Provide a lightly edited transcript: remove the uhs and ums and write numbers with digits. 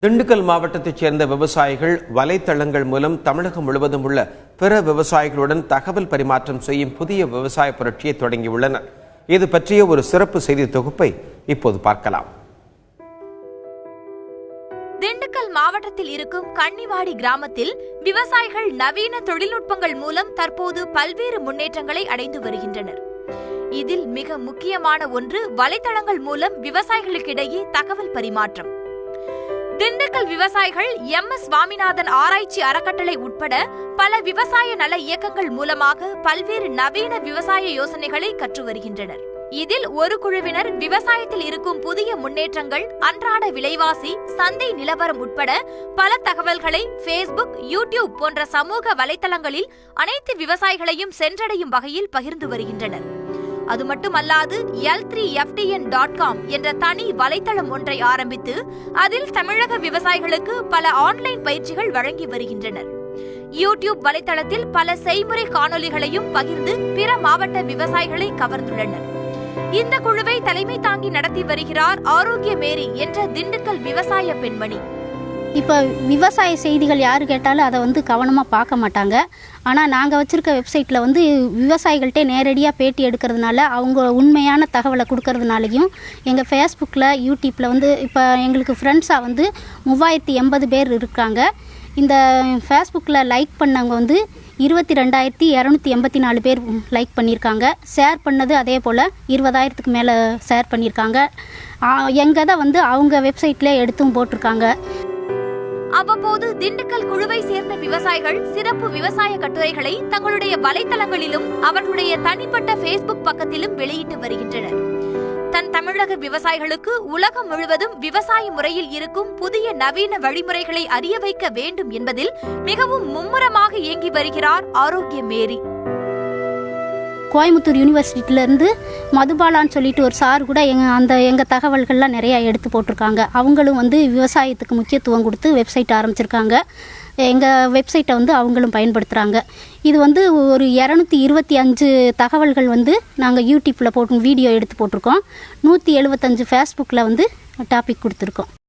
திண்டுக்கல் மாவட்டத்தைச் சேர்ந்த விவசாயிகள் வலைத்தளங்கள் மூலம் தமிழகம் முழுவதும் உள்ள பிற விவசாயிகளுடன் தகவல் பரிமாற்றம் செய்யும் புதிய விவசாய புரட்சியை தொடங்கியுள்ளனர். இது பற்றிய ஒரு சிறப்பு செய்தி தொகுப்பை இப்போது பார்க்கலாம். திண்டுக்கல் மாவட்டத்தில் இருக்கும் கன்னிவாடி கிராமத்தில் விவசாயிகள் நவீன தொழில்நுட்பங்கள் மூலம் தற்போது பல்வேறு முன்னேற்றங்களை அடைந்து வருகின்றனர். இதில் மிக முக்கியமான ஒன்று வலைத்தளங்கள் மூலம் விவசாயிகளுக்கிடையே தகவல் பரிமாற்றம். திண்டுக்கல் விவசாயிகள் MS சுவாமிநாதன் ஆராய்ச்சி அறக்கட்டளை உட்பட பல விவசாய நல இயக்கங்கள் மூலமாக பல்வேறு நவீன விவசாய யோசனைகளை கற்று வருகின்றனர். இதில் ஒரு குழுவினர் விவசாயத்தில் இருக்கும் புதிய முன்னேற்றங்கள், அன்றாட விலைவாசி, சந்தை நிலவரம் உட்பட பல தகவல்களை Facebook, YouTube போன்ற சமூக வலைத்தளங்களில் அனைத்து விவசாயிகளையும் சென்றடையும் வகையில் பகிர்ந்து வருகின்றனர். அது மட்டுமல்லாது L3FDN.com என்ற தனி வலைத்தளம் ஒன்றை ஆரம்பித்து அதில் தமிழக விவசாயிகளுக்கு பல ஆன்லைன் பயிற்சிகள் வழங்கி வருகின்றனர். YouTube வலைத்தளத்தில் பல செய்முறை காணொலிகளையும் பகிர்ந்து பிற மாவட்ட விவசாயிகளை கவர்ந்துள்ளனர். இந்த குழுவை தலைமை தாங்கி நடத்தி வருகிறார் ஆரோக்கிய மேரி என்ற திண்டுக்கல் விவசாய பெண்மணி. இப்போ விவசாய செய்திகள் யார் கேட்டாலும் அதை கவனமாக பார்க்க மாட்டாங்க. ஆனால் நாங்கள் வச்சுருக்க வெப்சைட்டில் விவசாயிகள்கிட்ட நேரடியாக பேட்டி எடுக்கிறதுனால, அவங்க உண்மையான தகவலை கொடுக்கறதுனாலையும், எங்கள் ஃபேஸ்புக்கில் யூடியூப்பில் இப்போ எங்களுக்கு ஃப்ரெண்ட்ஸாக 3080 பேர் இருக்காங்க. இந்த ஃபேஸ்புக்கில் லைக் பண்ணவங்க 22,284 பேர் லைக் பண்ணியிருக்காங்க. ஷேர் பண்ணது அதே போல் 20,000க்கு மேலே ஷேர் பண்ணியிருக்காங்க. எங்கள் தான் அவங்க வெப்சைட்லேயே எடுத்தும் போட்டிருக்காங்க. அவ்வப்போது திண்டுக்கல் குழுவை சேர்ந்த விவசாயிகள் சிறப்பு விவசாய கட்டுரைகளை தங்களுடைய வலைத்தளங்களிலும் அவர்களுடைய தனிப்பட்ட Facebook பக்கத்திலும் வெளியிட்டு வருகின்றனர். தன் தமிழக விவசாயிகளுக்கு உலகம் முழுவதும் விவசாய முறையில் இருக்கும் புதிய நவீன வழிமுறைகளை அறிய வைக்க வேண்டும் என்பதில் மிகவும் மும்முரமாக இயங்கி வருகிறார் ஆரோக்கிய மேரி. கோயம்புத்தூர் யூனிவர்சிட்டியிலேருந்து மதுபாலான்னு சொல்லிட்டு ஒரு சார் கூட எங்கள் தகவல்கள்லாம் நிறையா எடுத்து போட்டிருக்காங்க. அவங்களும் விவசாயத்துக்கு முக்கியத்துவம் கொடுத்து வெப்சைட் ஆரம்பிச்சிருக்காங்க. எங்கள் வெப்சைட்டை அவங்களும் பயன்படுத்துகிறாங்க. இது ஒரு 225 தகவல்கள் நாங்கள் யூடியூப்பில் வீடியோ எடுத்து போட்டிருக்கோம். 175 ஃபேஸ்புக்கில் டாபிக் கொடுத்துருக்கோம்.